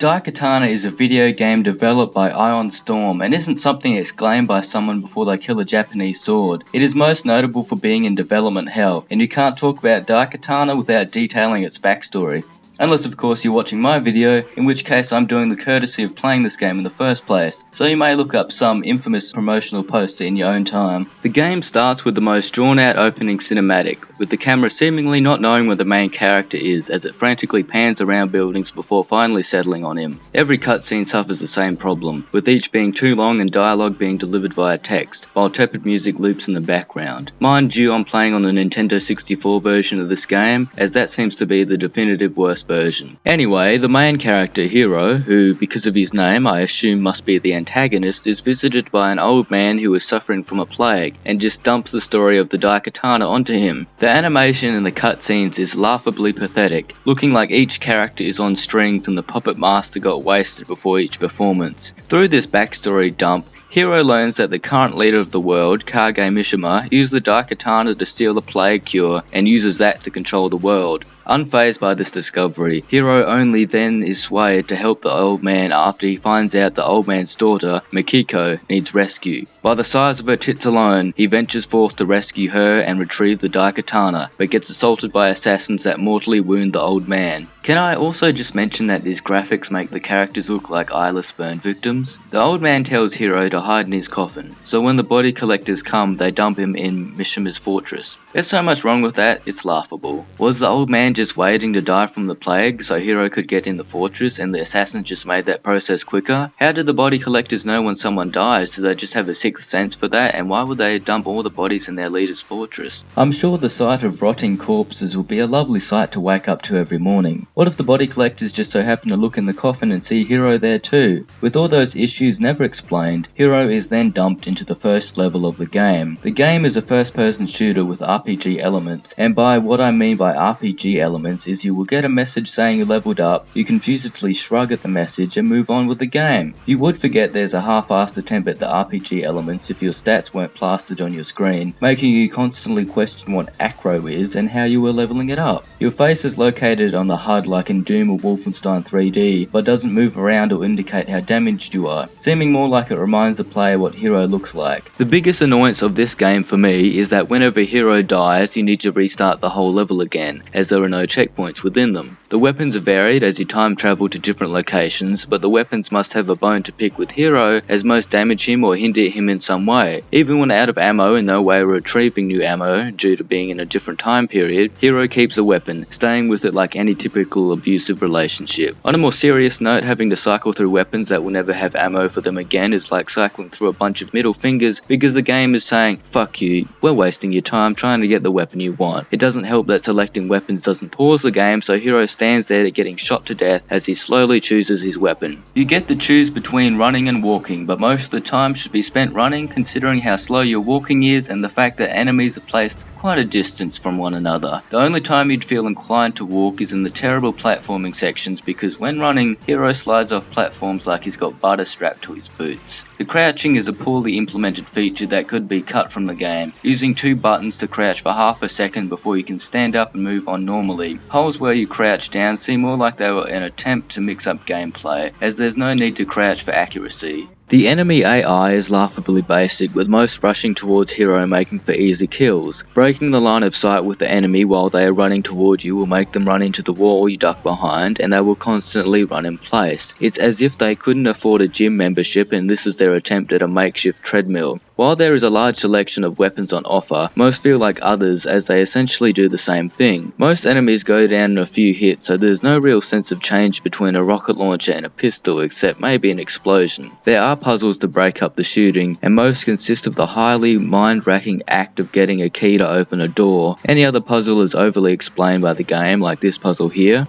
Daikatana is a video game developed by Ion Storm and isn't something exclaimed by someone before they kill a Japanese sword. It is most notable for being in development hell, and you can't talk about Daikatana without detailing its backstory. Unless of course you're watching my video, in which case I'm doing the courtesy of playing this game in the first place, so you may look up some infamous promotional poster in your own time. The game starts with the most drawn out opening cinematic, with the camera seemingly not knowing where the main character is as it frantically pans around buildings before finally settling on him. Every cutscene suffers the same problem, with each being too long and dialogue being delivered via text, while tepid music loops in the background. Mind you, I'm playing on the Nintendo 64 version of this game, as that seems to be the definitive worst version. Anyway, the main character, Hiro, who, because of his name, I assume must be the antagonist, is visited by an old man who is suffering from a plague, and just dumps the story of the Daikatana onto him. The animation in the cutscenes is laughably pathetic, looking like each character is on strings and the puppet master got wasted before each performance. Through this backstory dump, Hiro learns that the current leader of the world, Kage Mishima, used the Daikatana to steal the plague cure and uses that to control the world. Unfazed by this discovery, Hiro only then is swayed to help the old man after he finds out the old man's daughter, Mikiko, needs rescue. By the size of her tits alone, he ventures forth to rescue her and retrieve the Daikatana, but gets assaulted by assassins that mortally wound the old man. Can I also just mention that these graphics make the characters look like eyeless burn victims? The old man tells Hiro to hide in his coffin, so when the body collectors come, they dump him in Mishima's fortress. There's so much wrong with that, it's laughable. Was the old man just waiting to die from the plague so Hiro could get in the fortress and the assassins just made that process quicker? How did the body collectors know when someone dies? Do they just have a sixth sense for that? And why would they dump all the bodies in their leader's fortress? I'm sure the sight of rotting corpses would be a lovely sight to wake up to every morning. What if the body collectors just so happen to look in the coffin and see Hiro there too? With all those issues never explained, Hiro is then dumped into the first level of the game. The game is a first-person shooter with RPG elements, and by what I mean by RPG elements is you will get a message saying you leveled up, you confusedly shrug at the message and move on with the game. You would forget there's a half-assed attempt at the RPG elements if your stats weren't plastered on your screen, making you constantly question what acro is and how you were leveling it up. Your face is located on the HUD like in Doom or Wolfenstein 3D, but doesn't move around or indicate how damaged you are, seeming more like it reminds the player what Hiro looks like. The biggest annoyance of this game for me is that whenever Hiro dies, you need to restart the whole level again, as there are no checkpoints within them. The weapons are varied as you time travel to different locations, but the weapons must have a bone to pick with Hiro, as most damage him or hinder him in some way. Even when out of ammo and no way of retrieving new ammo due to being in a different time period, Hiro keeps a weapon, staying with it like any typical abusive relationship. On a more serious note, having to cycle through weapons that will never have ammo for them again is like cycling through a bunch of middle fingers because the game is saying, fuck you, we're wasting your time trying to get the weapon you want. It doesn't help that selecting weapons doesn't pause the game, so Hiro stands there getting shot to death as he slowly chooses his weapon. You get to choose between running and walking, but most of the time should be spent running considering how slow your walking is and the fact that enemies are placed quite a distance from one another. The only time you'd feel inclined to walk is in the terrible platforming sections because when running, Hiro slides off platforms like he's got butter strapped to his boots. The crouching is a poorly implemented feature that could be cut from the game, using two buttons to crouch for half a second before you can stand up and move on normally. Holes where you crouch down seem more like they were an attempt to mix up gameplay, as there's no need to crouch for accuracy. The enemy AI is laughably basic, with most rushing towards Hiro making for easy kills. Breaking the line of sight with the enemy while they are running toward you will make them run into the wall you duck behind, and they will constantly run in place. It's as if they couldn't afford a gym membership and this is their attempt at a makeshift treadmill. While there is a large selection of weapons on offer, most feel like others as they essentially do the same thing. Most enemies go down in a few hits, so there's no real sense of change between a rocket launcher and a pistol except maybe an explosion. There are puzzles to break up the shooting, and most consist of the highly mind-racking act of getting a key to open a door. Any other puzzle is overly explained by the game, like this puzzle here.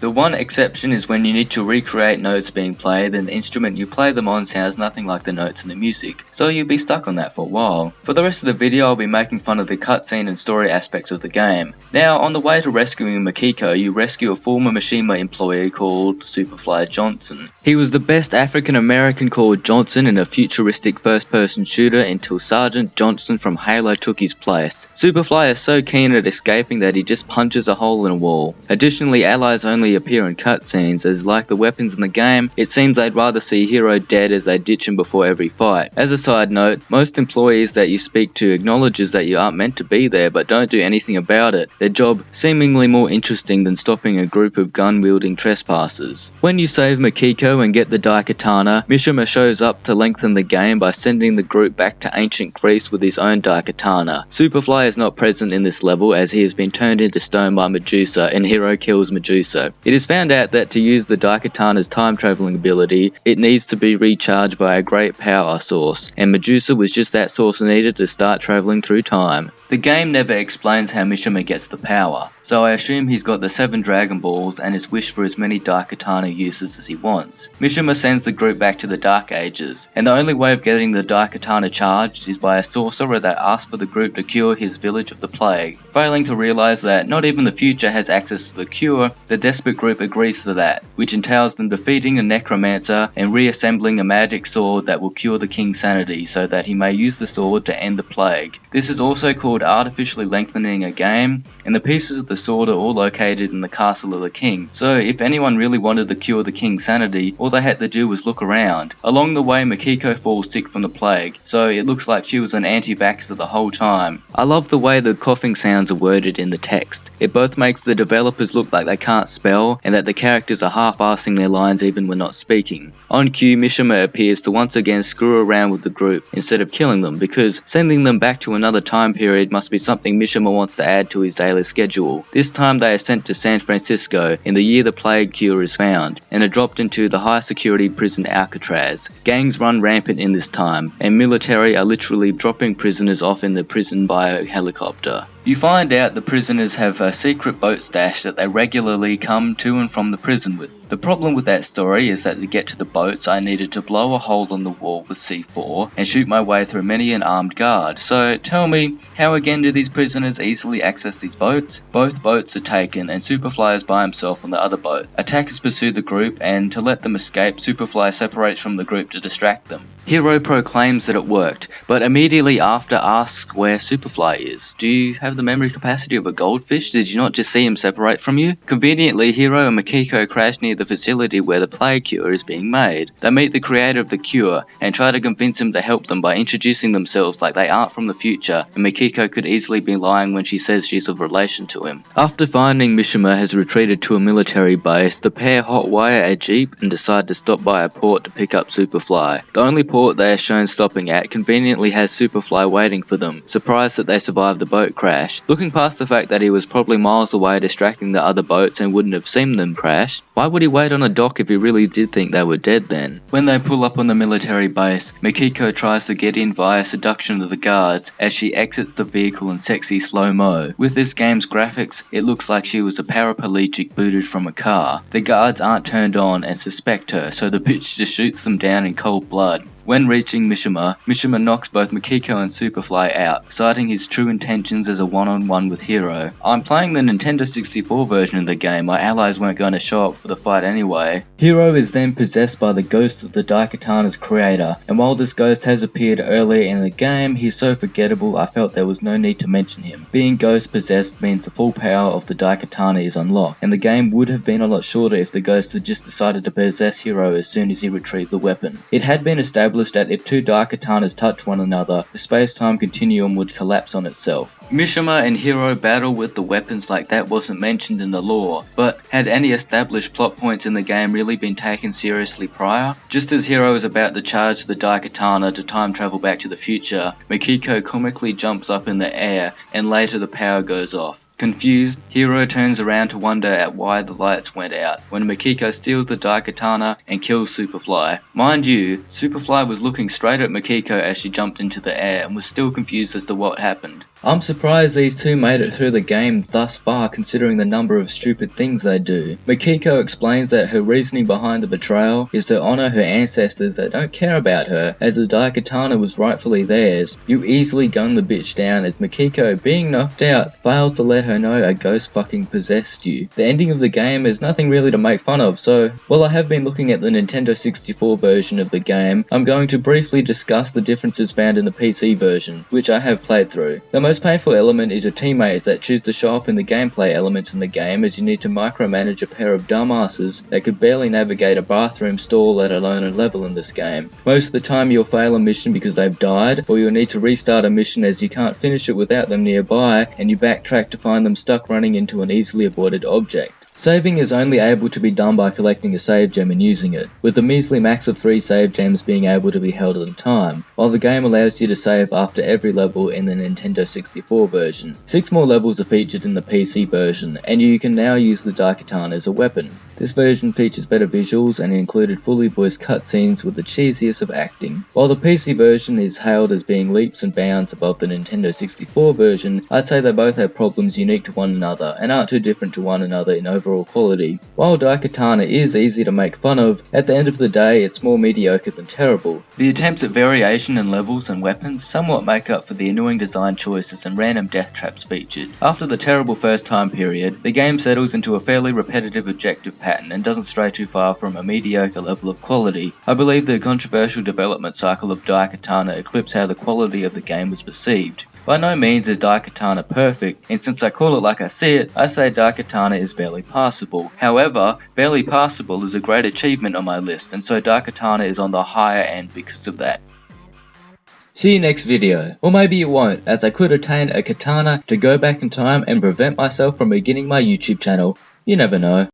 The one exception is when you need to recreate notes being played and the instrument you play them on sounds nothing like the notes in the music, so you'll be stuck on that for a while. For the rest of the video I'll be making fun of the cutscene and story aspects of the game. Now, on the way to rescuing Makiko, you rescue a former Mishima employee called Superfly Johnson. He was the best African American called Johnson in a futuristic first-person shooter until Sergeant Johnson from Halo took his place. Superfly is so keen at escaping that he just punches a hole in a wall. Additionally, allies only appear in cutscenes, as like the weapons in the game, it seems they'd rather see Hero dead as they ditch him before every fight. As a side note, most employees that you speak to acknowledges that you aren't meant to be there but don't do anything about it, their job seemingly more interesting than stopping a group of gun-wielding trespassers. When you save Makiko and get the Daikatana, Mishima shows up to lengthen the game by sending the group back to ancient Greece with his own Daikatana. Superfly is not present in this level as he has been turned into stone by Medusa and Hero kills Medusa. It is found out that to use the Daikatana's time traveling ability, it needs to be recharged by a great power source, and Medusa was just that source needed to start traveling through time. The game never explains how Mishima gets the power, so I assume he's got the 7 Dragon Balls and his wish for as many Daikatana uses as he wants. Mishima sends the group back to the Dark Ages, and the only way of getting the Daikatana charged is by a sorcerer that asks for the group to cure his village of the plague. Failing to realize that not even the future has access to the cure, the desperate group agrees to that, which entails them defeating a necromancer and reassembling a magic sword that will cure the king's sanity so that he may use the sword to end the plague. This is also called artificially lengthening a game, and the pieces of the sword are all located in the castle of the king, so if anyone really wanted to cure the king's sanity, all they had to do was look around. Along the way, Makiko falls sick from the plague, so it looks like she was an anti-vaxxer the whole time. I love the way the coughing sounds are worded in the text. It both makes the developers look like they can't spell, and that the characters are half-assing their lines even when not speaking. On cue, Mishima appears to once again screw around with the group instead of killing them, because sending them back to another time period must be something Mishima wants to add to his daily schedule. This time they are sent to San Francisco in the year the plague cure is found, and are dropped into the high security prison Alcatraz. Gangs run rampant in this time, and military are literally dropping prisoners off in the prison by helicopter. You find out the prisoners have a secret boat stash that they regularly come to and from the prison with. The problem with that story is that to get to the boats I needed to blow a hole in the wall with C4 and shoot my way through many an armed guard. So tell me, how again do these prisoners easily access these boats? Both boats are taken and Superfly is by himself on the other boat. Attackers pursue the group, and to let them escape, Superfly separates from the group to distract them. Hero proclaims that it worked, but immediately after asks where Superfly is. Do you have the memory capacity of a goldfish? Did you not just see him separate from you? Conveniently, Hero and Makiko crash near the facility where the plague cure is being made. They meet the creator of the cure and try to convince him to help them by introducing themselves like they aren't from the future, and Makiko could easily be lying when she says she's of relation to him. After finding Mishima has retreated to a military base, the pair hotwire a jeep and decide to stop by a port to pick up Superfly. The only port they are shown stopping at conveniently has Superfly waiting for them, surprised that they survived the boat crash. Looking past the fact that he was probably miles away distracting the other boats and wouldn't have seen them crash, why would he wait on a dock if he really did think they were dead then? When they pull up on the military base, Makiko tries to get in via seduction of the guards as she exits the vehicle in sexy slow-mo. With this game's graphics, it looks like she was a paraplegic booted from a car. The guards aren't turned on and suspect her, so the bitch just shoots them down in cold blood. When reaching Mishima, Mishima knocks both Makiko and Superfly out, citing his true intentions as a one-on-one with Hero. I'm playing the Nintendo 64 version of the game, my allies weren't going to show up for the fight anyway. Hero is then possessed by the ghost of the Daikatana's creator, and while this ghost has appeared earlier in the game, he's so forgettable I felt there was no need to mention him. Being ghost possessed means the full power of the Daikatana is unlocked, and the game would have been a lot shorter if the ghost had just decided to possess Hero as soon as he retrieved the weapon. It had been established that if two Daikatanas touch one another, the space-time continuum would collapse on itself. Mishima and Hero battle with the weapons like that wasn't mentioned in the lore, but had any established plot points in the game really been taken seriously prior? Just as Hero is about to charge the Daikatana to time travel back to the future, Makiko comically jumps up in the air and later the power goes off. Confused, Hero turns around to wonder at why the lights went out, when Makiko steals the Daikatana and kills Superfly. Mind you, Superfly was looking straight at Makiko as she jumped into the air and was still confused as to what happened. I'm surprised these two made it through the game thus far considering the number of stupid things they do. Mikiko explains that her reasoning behind the betrayal is to honor her ancestors that don't care about her, as the Daikatana was rightfully theirs. You easily gun the bitch down as Mikiko, being knocked out, fails to let her know a ghost fucking possessed you. The ending of the game is nothing really to make fun of, so while I have been looking at the Nintendo 64 version of the game, I'm going to briefly discuss the differences found in the PC version, which I have played through. The most painful element is your teammates that choose to show up in the gameplay elements in the game, as you need to micromanage a pair of dumbasses that could barely navigate a bathroom stall, let alone a level in this game. Most of the time you'll fail a mission because they've died, or you'll need to restart a mission as you can't finish it without them nearby, and you backtrack to find them stuck running into an easily avoided object. Saving is only able to be done by collecting a save gem and using it, with the measly max of 3 save gems being able to be held at a time, while the game allows you to save after every level in the Nintendo 64 version. 6 more levels are featured in the PC version, and you can now use the Daikatana as a weapon. This version features better visuals and included fully voiced cutscenes with the cheesiest of acting. While the PC version is hailed as being leaps and bounds above the Nintendo 64 version, I'd say they both have problems unique to one another and aren't too different to one another in overall quality. While Daikatana is easy to make fun of, at the end of the day it's more mediocre than terrible. The attempts at variation in levels and weapons somewhat make up for the annoying design choices and random death traps featured. After the terrible first time period, the game settles into a fairly repetitive objective pattern and doesn't stray too far from a mediocre level of quality. I believe the controversial development cycle of Daikatana eclipsed how the quality of the game was perceived. By no means is Daikatana perfect, and since I call it like I see it, I say Daikatana is barely passable. However, barely passable is a great achievement on my list, and so Daikatana is on the higher end because of that. See you next video. Or maybe you won't, as I could attain a katana to go back in time and prevent myself from beginning my YouTube channel. You never know.